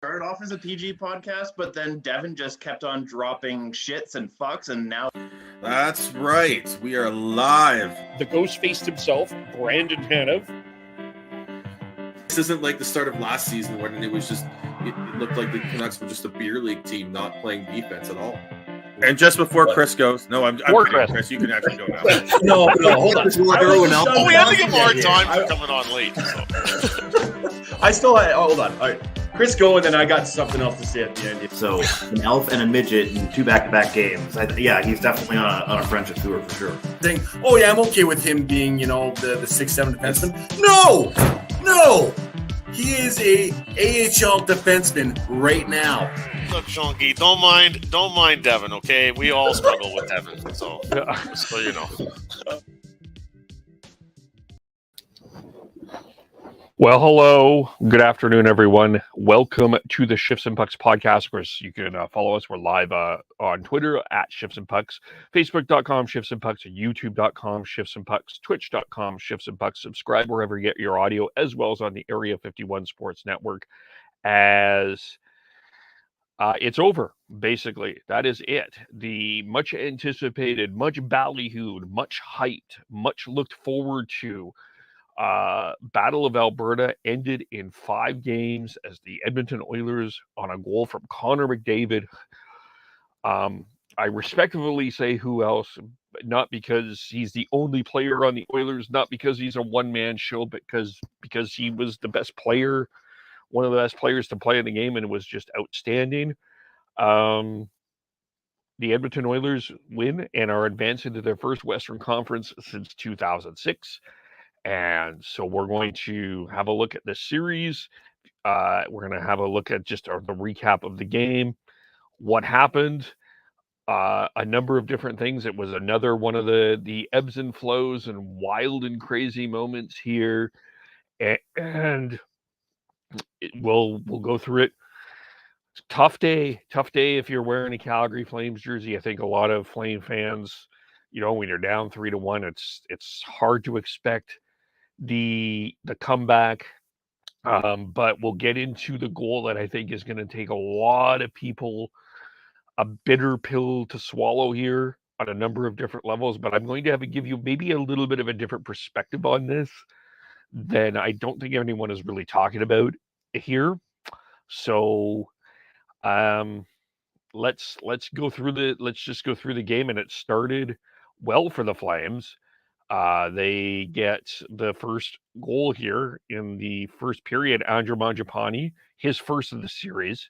started off as a PG podcast, but then Devin just kept on dropping shits and fucks, and now... That's right. We are live. The ghost faced himself, Brandon Tanev. This isn't like the start of last season when it was just, it looked like the Canucks were just a beer league team not playing defense at all. And just before Chris goes, no, I'm kidding, Chris, you can actually go now. No, hold on. Oh, we had to give more time for coming on late. So. I still had, hold on. All right. Chris go, and then I got something else to say at the end. So an elf and a midget in 2 back-to-back games. Yeah, he's definitely on a friendship tour for sure. Saying, oh yeah, I'm okay with him being, the 6'7" defenseman. No, he is a AHL defenseman right now. Look, Shonky, don't mind Devin, okay? We all struggle with Devin, so you know. Well, hello. Good afternoon, everyone. Welcome to the Shifts and Pucks podcast. Of course, you can follow us. We're live on Twitter at Shifts and Pucks, Facebook.com, Shifts and Pucks, YouTube.com, Shifts and Pucks, Twitch.com, Shifts and Pucks. Subscribe wherever you get your audio, as well as on the Area 51 Sports Network. As it's over, basically. That is it. The much anticipated, much ballyhooed, much hyped, much looked forward to Battle of Alberta ended in 5 games as the Edmonton Oilers, on a goal from Connor McDavid. I respectfully say who else, not because he's the only player on the Oilers, not because he's a one-man show, but because he was the best player, one of the best players to play in the game, and it was just outstanding. The Edmonton Oilers win and are advancing to their first Western Conference since 2006. And so we're going to have a look at the series. We're going to have a look at just the recap of the game, what happened, a number of different things. It was another one of the ebbs and flows and wild and crazy moments here. And we'll go through it. It's a tough day if you're wearing a Calgary Flames jersey. I think a lot of Flame fans, when you're down 3-1, it's hard to expect the comeback, but we'll get into the goal that I think is going to take a lot of people a bitter pill to swallow here on a number of different levels. But I'm going to give you maybe a little bit of a different perspective on this than I don't think anyone is really talking about here. So let's just go through the game. And it started well for the Flames. They get the first goal here in the first period. Andrew Mangiapane, his first of the series.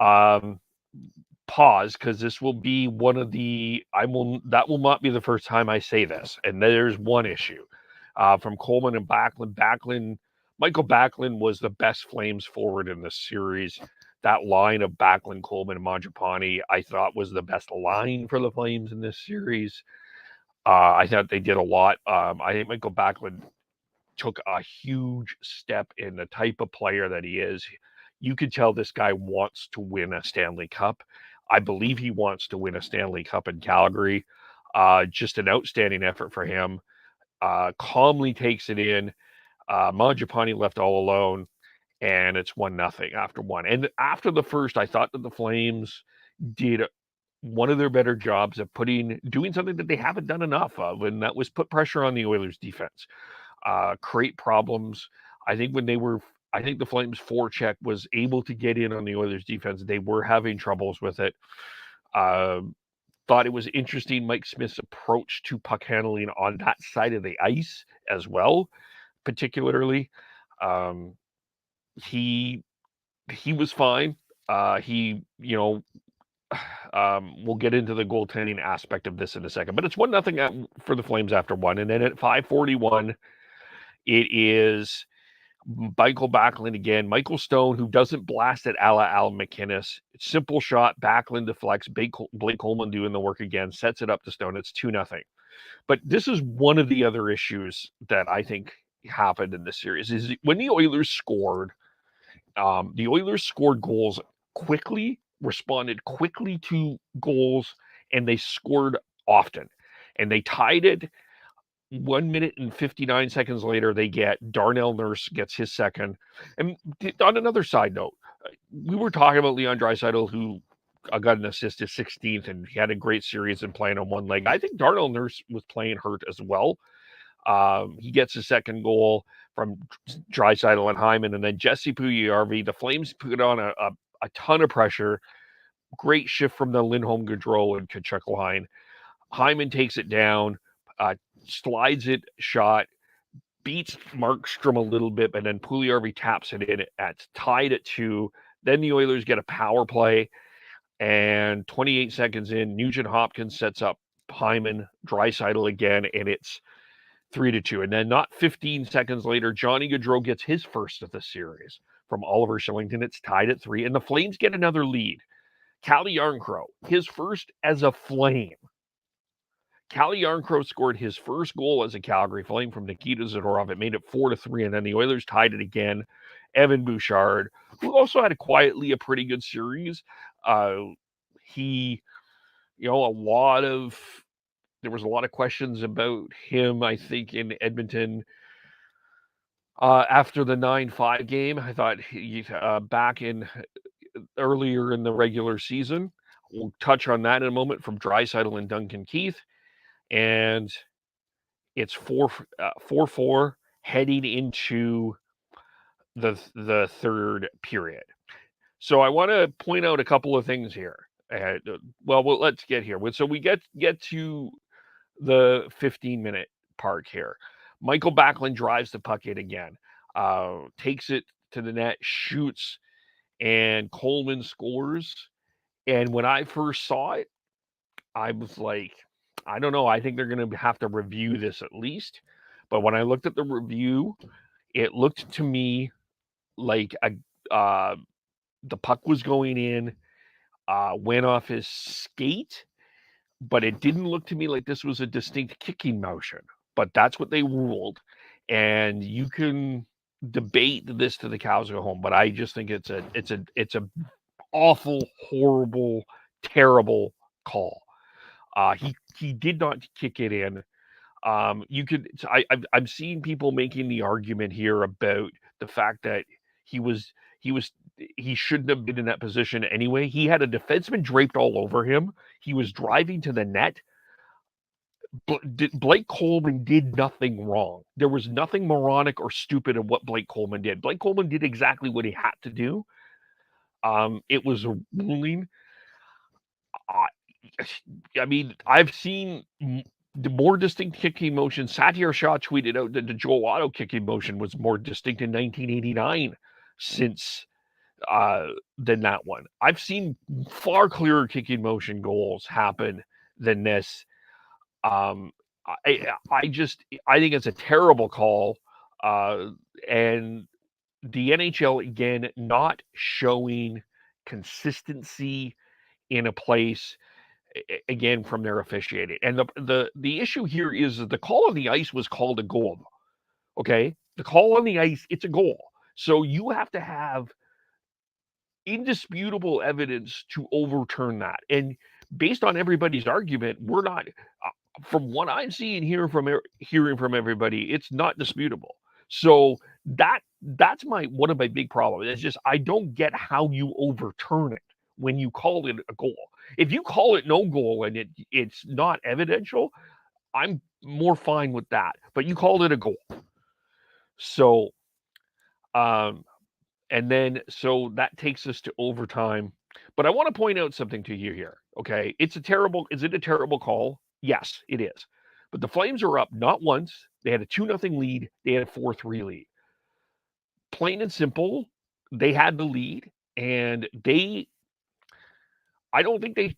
Pause, because this will be one of that will not be the first time I say this. And there's one issue from Coleman and Backlund. Michael Backlund was the best Flames forward in this series. That line of Backlund, Coleman, and Mangiapane, I thought was the best line for the Flames in this series. I thought they did a lot. I think Michael Backlund took a huge step in the type of player that he is. You could tell this guy wants to win a Stanley Cup. I believe he wants to win a Stanley Cup in Calgary. Just an outstanding effort for him. Calmly takes it in. Mangiapane left all alone, and it's 1-0 after one. And after the first, I thought that the Flames did one of their better jobs of doing something that they haven't done enough of, and that was put pressure on the Oilers defense, create problems. I think the Flames forecheck was able to get in on the Oilers defense. They were having troubles with it. Thought it was interesting Mike Smith's approach to puck handling on that side of the ice as well, particularly. He was fine. We'll get into the goaltending aspect of this in a second, but it's 1-0 for the Flames after one. And then at 5:41, it is Michael Backlund again. Michael Stone, who doesn't blast it a la Al McInnes. Simple shot, Backlund deflects, Blake Coleman doing the work again, sets it up to Stone. It's 2-0. But this is one of the other issues that I think happened in this series, is when the Oilers scored goals quickly, responded quickly to goals, and they scored often. And they tied it 1 minute and 59 seconds later. They get Darnell Nurse gets his second. And on another side note, we were talking about Leon Draisaitl, who got an assist his 16th, and he had a great series and playing on one leg. I think Darnell Nurse was playing hurt as well. He gets his second goal from Draisaitl and Hyman, and then Jesse Puljujarvi. The Flames put on a ton of pressure. Great shift from the Lindholm, Gaudreau, and Kachuk line. Hyman takes it down, slides it, shot, beats Markstrom a little bit, and then Puljujarvi taps it in. It's tied at 2. Then the Oilers get a power play, and 28 seconds in, Nugent Hopkins sets up Hyman, Draisaitl again, and it's 3-2. And then not 15 seconds later, Johnny Gaudreau gets his first of the series from Oliver Shillington. It's tied at 3, and the Flames get another lead. Calle Jarnkrok, his first as a Flame. Calle Jarnkrok scored his first goal as a Calgary Flame from Nikita Zadorov. It made it 4-3, and then the Oilers tied it again. Evan Bouchard, who also had quietly a pretty good series. He, there was a lot of questions about him, I think, in Edmonton after the 9-5 game. I thought back in earlier in the regular season. We'll touch on that in a moment from Draisaitl and Duncan Keith. And it's 4-4 heading into the third period. So I want to point out a couple of things here. Well, let's get here. So we get to the 15-minute part here. Michael Backlund drives the puck in again, takes it to the net, shoots, and Coleman scores. And when I first saw it, I was like, I don't know. I think they're going to have to review this at least. But when I looked at the review, it looked to me like the puck was going in, went off his skate, but it didn't look to me like this was a distinct kicking motion. But that's what they ruled. And you can debate this to the cows go home, but I just think it's a awful, horrible, terrible call. He did not kick it in. I'm seeing people making the argument here about the fact that he shouldn't have been in that position anyway. He had a defenseman draped all over him. He was driving to the net. Blake Coleman did nothing wrong. There was nothing moronic or stupid in what Blake Coleman did. Blake Coleman did exactly what he had to do. It was a ruling. I mean, I've seen the more distinct kicking motion. Satyar Shah tweeted out that the Joel Otto kicking motion was more distinct in 1989 than that one. I've seen far clearer kicking motion goals happen than this. I think it's a terrible call, and the NHL again not showing consistency in a place again from their officiating. And the issue here is that the call on the ice was called a goal. Okay, the call on the ice, it's a goal. So you have to have indisputable evidence to overturn that. And based on everybody's argument, we're not. From what I'm seeing hearing from everybody, it's not disputable. So that's one of my big problems. It's just I don't get how you overturn it when you call it a goal. If you call it no goal and it's not evidential, I'm more fine with that. But you called it a goal. So and then so that takes us to overtime. But I want to point out something to you here. Okay. Is it a terrible call? Yes, it is. But the Flames are up not once. They had a 2-0 lead. They had a 4-3 lead. Plain and simple, they had the lead, and I don't think they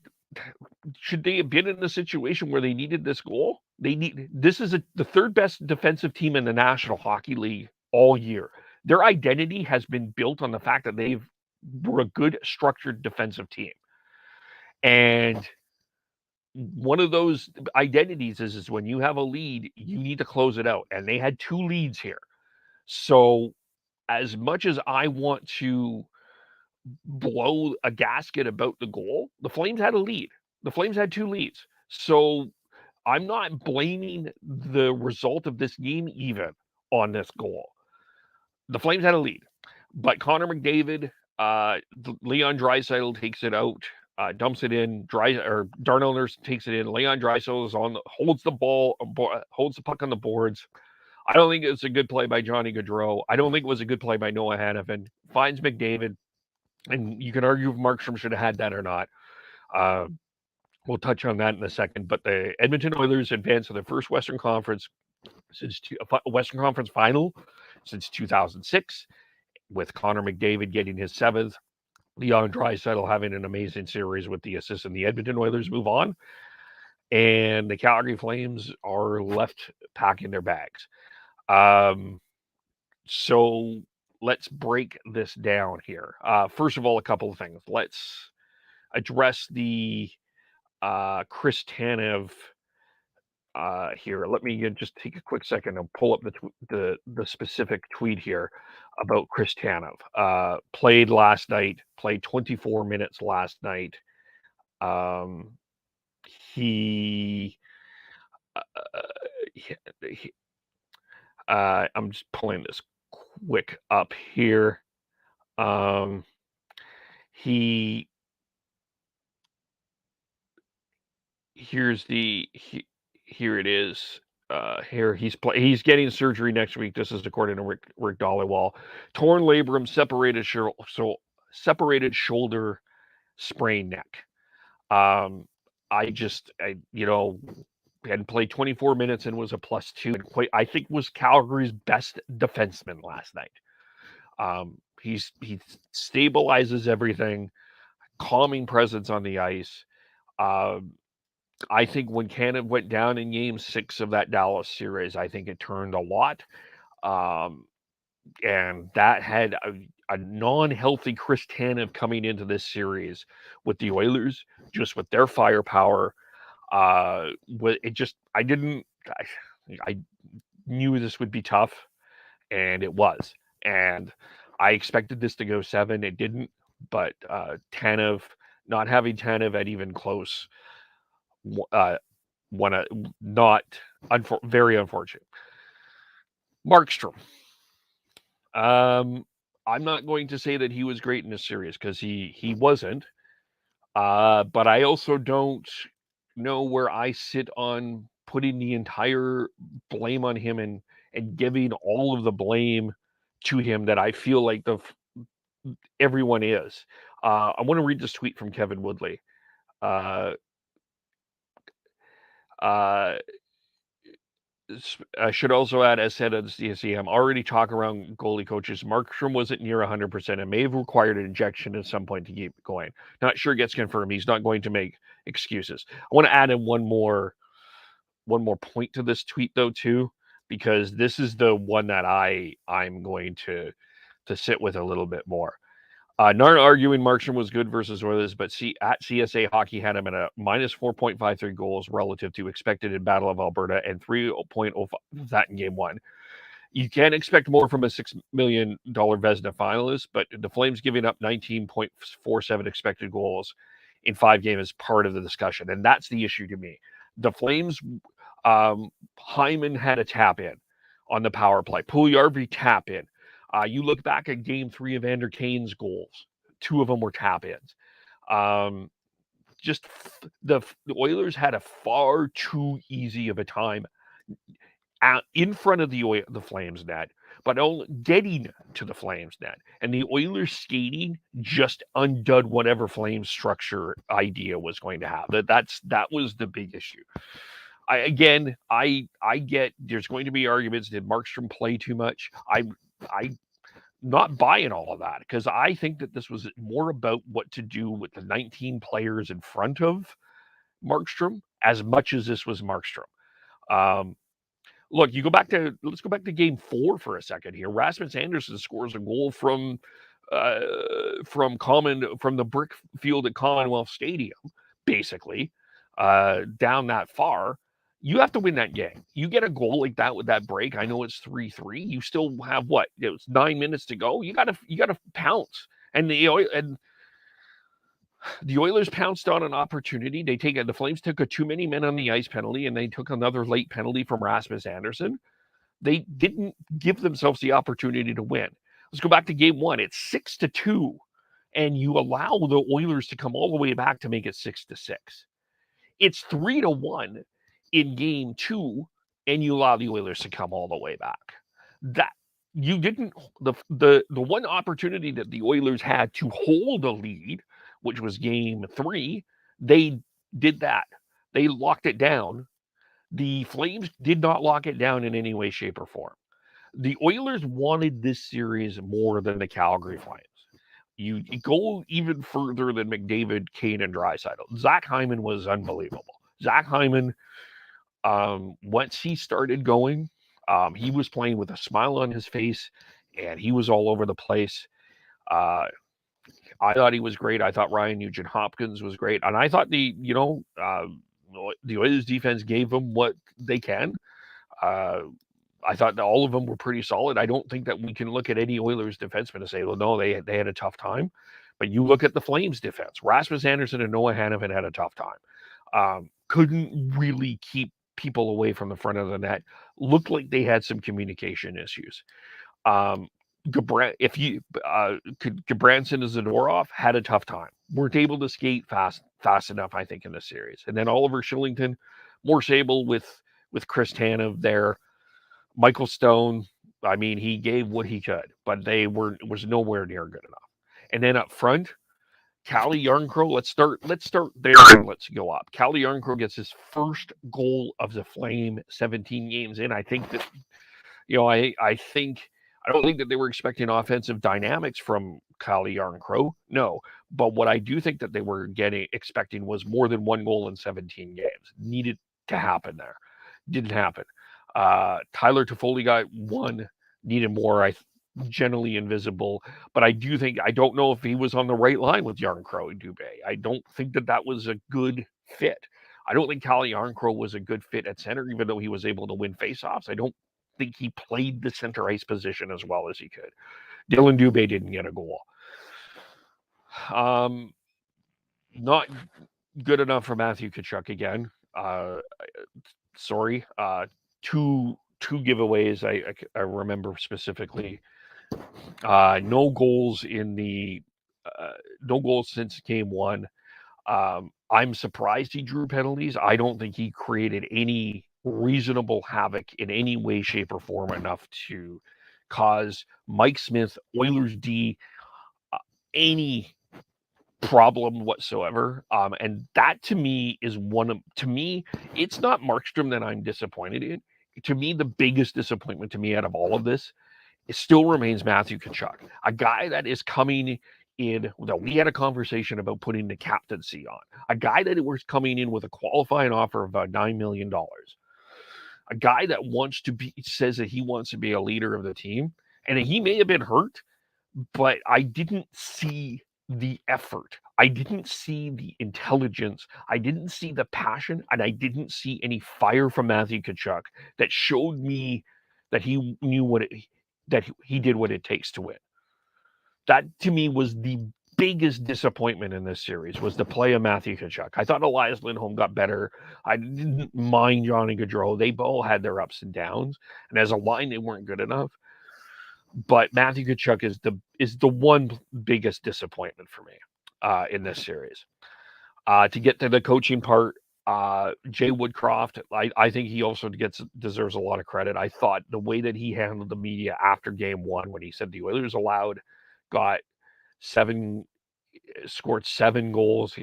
have been in a situation where they needed this goal. This is the third best defensive team in the National Hockey League all year. Their identity has been built on the fact that were a good structured defensive team. And one of those identities is when you have a lead, you need to close it out. And they had 2 leads here. So as much as I want to blow a gasket about the goal, the Flames had a lead. The Flames had 2 leads. So I'm not blaming the result of this game even on this goal. The Flames had a lead. But Connor McDavid Leon Draisaitl takes it out, dumps it in. Darnell Nurse takes it in. Leon Draisaitl is holds the puck on the boards. I don't think it's a good play by Johnny Gaudreau. I don't think it was a good play by Noah Hannafin. Finds McDavid, and you can argue if Markstrom should have had that or not. We'll touch on that in a second. But the Edmonton Oilers advanced to the first Western Conference final since 2006, with Connor McDavid getting his 7th. Leon Draisaitl having an amazing series with the assist, and the Edmonton Oilers move on. And the Calgary Flames are left packing their bags. So let's break this down here. First of all, a couple of things. Let's address the Chris Tanev here. Let me just take a quick second and pull up the specific tweet here about Chris Tanev. Played last night. Played 24 minutes last night. I'm just pulling this quick up here. Here it is. Here he's getting surgery next week. This is according to Rick Dollywall. Torn labrum, separated shoulder, sprained neck. And played 24 minutes and was a +2. And I think was Calgary's best defenseman last night. He stabilizes everything, calming presence on the ice. I think when Canada went down in Game 6 of that Dallas series, I think it turned a lot. And that had a non-healthy Chris Tanev coming into this series with the Oilers, just with their firepower. I knew this would be tough, and it was. And I expected this to go 7. It didn't, but Tanev, not having Tanev at even close, very unfortunate. Markstrom. I'm not going to say that he was great in this series because he wasn't. But I also don't know where I sit on putting the entire blame on him and giving all of the blame to him that I feel like everyone is. I want to read this tweet from Kevin Woodley. I should also add, as said at the CSE, I'm already talking around goalie coaches. Markstrom wasn't near 100% and may have required an injection at some point to keep going. Not sure it gets confirmed. He's not going to make excuses. I want to add in one more point to this tweet, though, too, because this is the one that I'm going to sit with a little bit more. Not arguing Markstrom was good versus Oilers, but at CSA Hockey had him at a -4.53 goals relative to expected in Battle of Alberta and 3.05 that in Game 1. You can't expect more from a $6 million Vezina finalist, but the Flames giving up 19.47 expected goals in 5 games is part of the discussion, and that's the issue to me. The Flames, Hyman had a tap in on the power play. Puljujarvi tap in. You look back at Game 3 of Vander Kane's goals. 2 of them were tap-ins. The Oilers had a far too easy of a time in front of the Flames net, but only getting to the Flames net. And the Oilers skating just undone whatever Flames structure idea was going to have. That was the big issue. I get there's going to be arguments. Did Markstrom play too much? I'm not buying all of that because I think that this was more about what to do with the 19 players in front of Markstrom as much as this was Markstrom. Look, let's go back to Game 4 for a second here. Rasmus Anderson scores a goal from the brick field at Commonwealth Stadium, basically, down that far. You have to win that game. You get a goal like that with that break. I know it's 3-3. You still have what? It was 9 minutes to go. You gotta pounce. And the Oilers pounced on an opportunity. The Flames took a too many men on the ice penalty, and they took another late penalty from Rasmus Anderson. They didn't give themselves the opportunity to win. Let's go back to Game 1. It's 6-2 and you allow the Oilers to come all the way back to make it 6-6. It's 3-1 in game 2, and you allow the Oilers to come all the way back. That you didn't the one opportunity that the Oilers had to hold a lead, which was game 3, they did that. They locked it down. The Flames did not lock it down in any way, shape, or form. The Oilers wanted this series more than the Calgary Flames. You go even further than McDavid, Kane, and Draisaitl. Zach Hyman was unbelievable. Zach Hyman, once he started going, he was playing with a smile on his face, and he was all over the place. I thought he was great. I thought Ryan Nugent-Hopkins was great, and I thought the Oilers defense gave them what they can. I thought that all of them were pretty solid. I don't think that we can look at any Oilers defenseman and say, well, no, they had a tough time. But you look at the Flames defense. Rasmus Andersson and Noah Hanifin had a tough time. Couldn't really keep people away from the front of the net. Looked like they had some communication issues. Gabranson and Zadorov had a tough time. Weren't able to skate fast enough, I think, in this series. And then Oliver Shillington, more stable with Chris Tanev there. Michael Stone, I mean, he gave what he could, but was nowhere near good enough. And then up front, Calle Jarnkrok, let's start there and let's go up. Calle Jarnkrok gets his first goal of the Flame 17 games in. I think that, I don't think that they were expecting offensive dynamics from Calle Jarnkrok. No. But what I do think that they were expecting was more than one goal in 17 games. Needed to happen there. Didn't happen. Tyler Toffoli got one, needed more. Generally invisible, but I don't know if he was on the right line with Jarnkrok and Dubé. I don't think that was a good fit. I don't think Calle Jarnkrok was a good fit at center, even though he was able to win faceoffs. I don't think he played the center ice position as well as he could. Dylan Dubé didn't get a goal. Not good enough for Matthew Tkachuk again. Sorry. Two giveaways I remember specifically. No goals no goals since game 1. I'm surprised he drew penalties. I don't think he created any reasonable havoc in any way, shape, or form enough to cause Mike Smith, Oilers D, any problem whatsoever. And that to me is it's not Markstrom that I'm disappointed in. To me, the biggest disappointment to me out of all of this, it still remains Matthew Tkachuk, a guy that is coming in. We had a conversation about putting the captaincy on. A guy that was coming in with a qualifying offer of about $9 million. A guy that says that he wants to be a leader of the team. And he may have been hurt, but I didn't see the effort. I didn't see the intelligence. I didn't see the passion. And I didn't see any fire from Matthew Tkachuk that showed me that he knew that he did what it takes to win. That to me was the biggest disappointment in this series, was the play of Matthew Tkachuk. I thought Elias Lindholm got better. I didn't mind Johnny Gaudreau. They all had their ups and downs, and as a line, they weren't good enough. But Matthew Tkachuk is the one biggest disappointment for me in this series. To get to the coaching part, Jay Woodcroft, I think he also deserves a lot of credit. I thought the way that he handled the media after game 1, when he said the Oilers scored 7 goals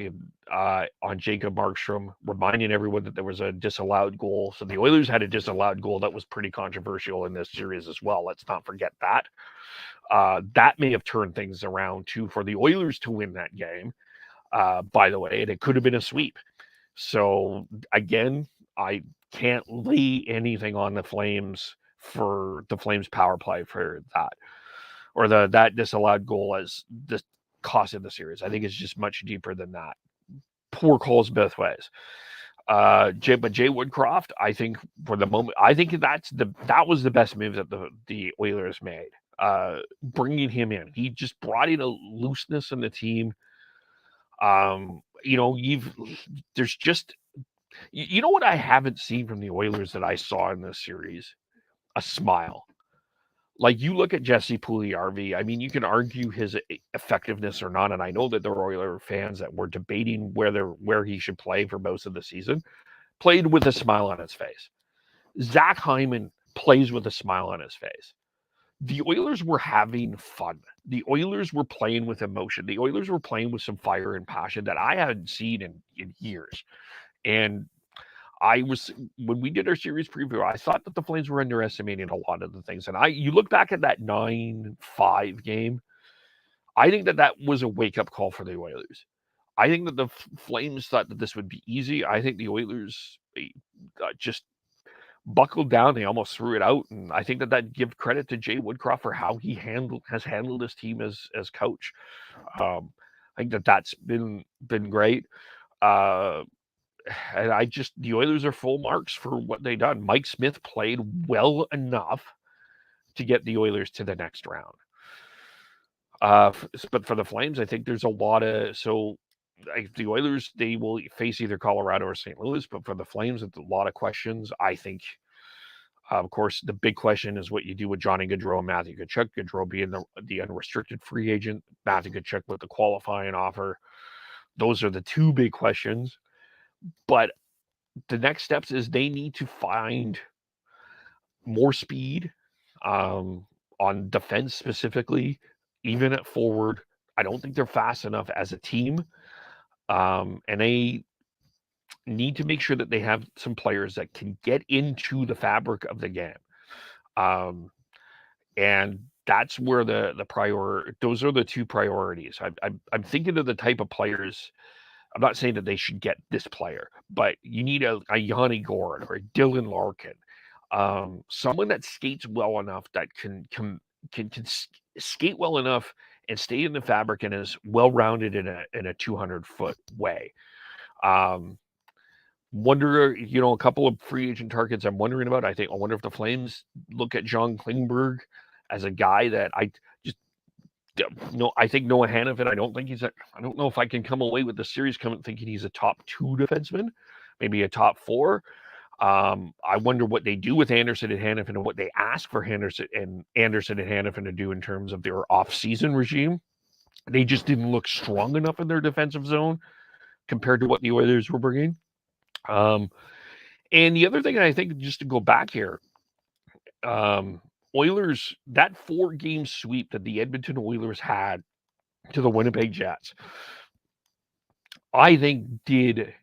on Jacob Markstrom, reminding everyone that there was a disallowed goal. So the Oilers had a disallowed goal that was pretty controversial in this series as well. Let's not forget that. That may have turned things around too for the Oilers to win that game, by the way, and it could have been a sweep. So again, I can't lay anything on the Flames for the Flames power play for that, or that disallowed goal as the cost of the series. I think it's just much deeper than that. Poor calls both ways. But Jay Woodcroft, I think for the moment, I think that was the best move that the Oilers made. Bringing him in, he just brought in a looseness in the team. There's just, what I haven't seen from the Oilers that I saw in this series? A smile. Like, you look at Jesse Puljujarvi, I mean, you can argue his effectiveness or not, and I know that there were Oilers fans that were debating where he should play for most of the season. Played with a smile on his face. Zach Hyman plays with a smile on his face. The Oilers were having fun. The Oilers were playing with emotion. The Oilers were playing with some fire and passion that I hadn't seen in years. And when we did our series preview, I thought that the Flames were underestimating a lot of the things. And you look back at that 9-5 game, I think that was a wake-up call for the Oilers. I think that the Flames thought that this would be easy. I think the Oilers just buckled down. They almost threw it out. And I think that give credit to Jay Woodcroft for how he has handled his team as coach. I think that's been great. And the Oilers are full marks for what they done. Mike Smith played well enough to get the Oilers to the next round. But for the Flames, I think there's a lot of, the Oilers, they will face either Colorado or St. Louis, but for the Flames, it's a lot of questions. I think, of course, the big question is what you do with Johnny Gaudreau and Matthew Tkachuk. Gaudreau being the unrestricted free agent, Matthew Tkachuk with the qualifying offer. Those are the two big questions. But the next steps is they need to find more speed on defense specifically, even at forward. I don't think they're fast enough as a team. And they need to make sure that they have some players that can get into the fabric of the game. And that's where those are the two priorities. I'm thinking of the type of players. I'm not saying that they should get this player, but you need a Yanni Gourde or a Dylan Larkin, someone that skates well enough, that can skate well enough and stay in the fabric and is well-rounded in a 200-foot way. Wonder, a couple of free agent targets I'm wondering about. I wonder if the Flames look at John Klingberg as a guy that I think Noah Hanifin, I don't know if I can come away with the series thinking he's a top 2 defenseman, maybe a top 4. I wonder what they do with Anderson and Hanifin and what they ask for Anderson and Hanifin to do in terms of their off-season regime. They just didn't look strong enough in their defensive zone compared to what the Oilers were bringing. And the other thing, I think, just to go back here, Oilers, that 4-game sweep that the Edmonton Oilers had to the Winnipeg Jets, I think did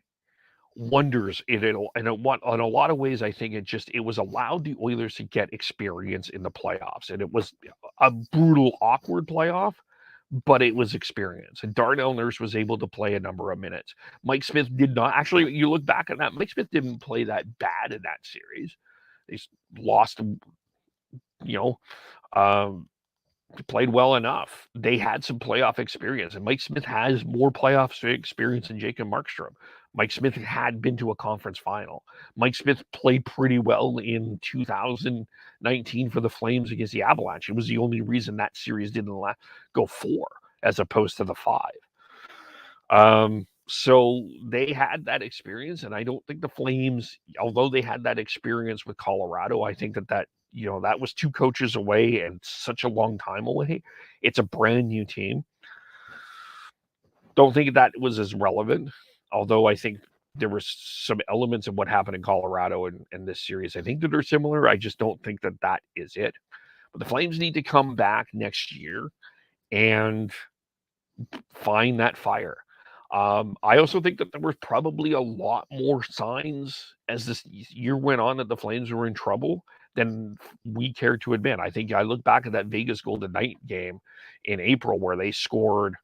wonders in a lot of ways. I think it was allowed the Oilers to get experience in the playoffs, and it was a brutal, awkward playoff, but it was experience. And Darnell Nurse was able to play a number of minutes. Mike Smith did not. Actually, you look back at that, Mike Smith didn't play that bad in that series. They lost, played well enough. They had some playoff experience, and Mike Smith has more playoff experience than Jacob Markstrom. Mike Smith had been to a conference final. Mike Smith played pretty well in 2019 for the Flames against the Avalanche. It was the only reason that series didn't go 4 as opposed to the 5. So they had that experience, and I don't think the Flames, although they had that experience with Colorado, I think that was 2 coaches away and such a long time away. It's a brand new team. Don't think that was as relevant, although I think there were some elements of what happened in Colorado in this series, I think, that are similar. I just don't think that is it. But the Flames need to come back next year and find that fire. I also think that there were probably a lot more signs as this year went on that the Flames were in trouble than we care to admit. I think I look back at that Vegas Golden Knight game in April where they scored,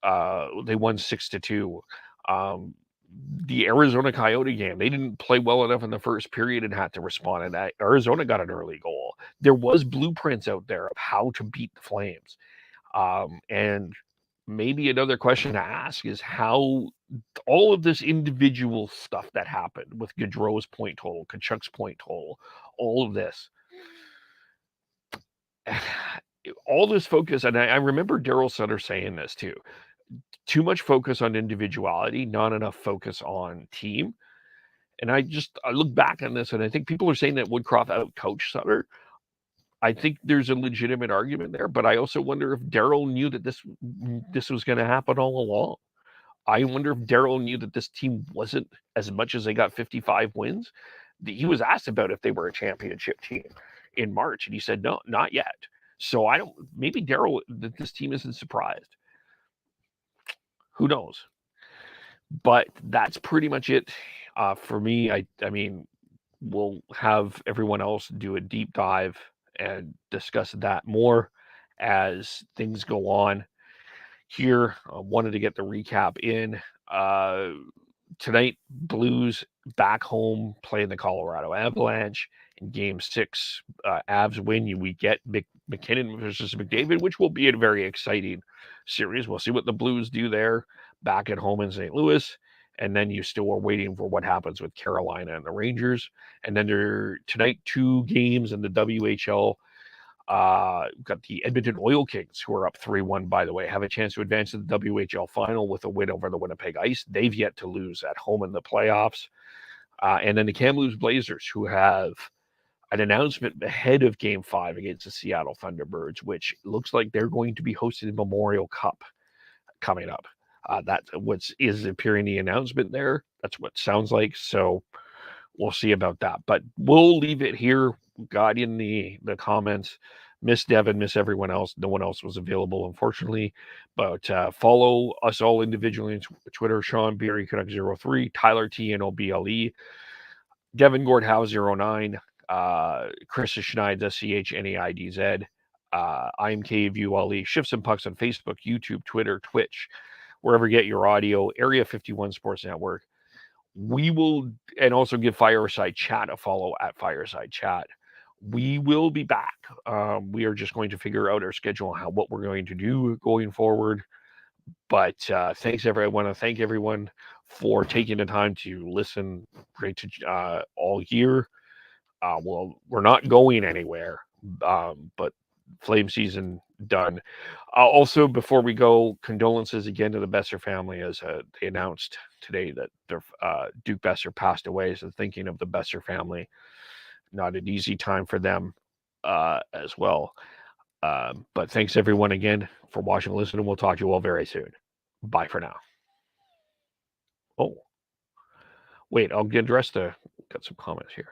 they won 6-2. The Arizona Coyote game, they didn't play well enough in the first period and had to respond. And that Arizona got an early goal. There was blueprints out there of how to beat the Flames. And maybe another question to ask is how all of this individual stuff that happened with Gaudreau's point total, Tkachuk's point total, all of this, all this focus, and I remember Daryl Sutter saying this too, too much focus on individuality, not enough focus on team. And I look back on this, and I think people are saying that Woodcroft out-coached Sutter. I think there's a legitimate argument there, but I also wonder if Daryl knew that this was going to happen all along. I wonder if Daryl knew that this team wasn't, as much as they got 55 wins. He was asked about if they were a championship team in March, and he said, no, not yet. So maybe Daryl, that this team isn't surprised. Who knows? But that's pretty much it for me. I mean, we'll have everyone else do a deep dive and discuss that more as things go on. Here, wanted to get the recap in. Tonight, Blues back home playing the Colorado Avalanche in Game 6. Avs win. We get McKinnon versus McDavid, which will be a very exciting series. We'll see what the Blues do there back at home in St. Louis. And then you still are waiting for what happens with Carolina and the Rangers. And then tonight, 2 games in the WHL. Got the Edmonton Oil Kings, who are up 3-1, by the way, have a chance to advance to the WHL final with a win over the Winnipeg Ice. They've yet to lose at home in the playoffs. And then the Kamloops Blazers, who have an announcement ahead of Game 5 against the Seattle Thunderbirds, which looks like they're going to be hosting the Memorial Cup coming up. That's what is appearing in the announcement there. That's what it sounds like. So we'll see about that. But we'll leave it here. Got in the comments. Miss Devin, miss everyone else. No one else was available, unfortunately. But follow us all individually on Twitter. Sean Beery Canuck 03, Tyler TNOBLE, Devin Gordhow 09, Chris Schneid SCHNAIDZ. I am KVULE. Shifts and Pucks on Facebook, YouTube, Twitter, Twitch, wherever you get your audio. Area 51 Sports Network. We will, and also give Fireside Chat a follow at Fireside Chat. We will be back. We are just going to figure out our schedule, what we're going to do going forward. But thanks, everyone. I want to thank everyone for taking the time to listen all year. Well, we're not going anywhere, but Flame season done. Also, before we go, condolences again to the Besser family, as they announced today that their Duke Besser passed away. So thinking of the Besser family, not an easy time for them as well. But thanks everyone again for watching and listening. We'll talk to you all very soon. Bye for now. Oh, wait, I'll got some comments here.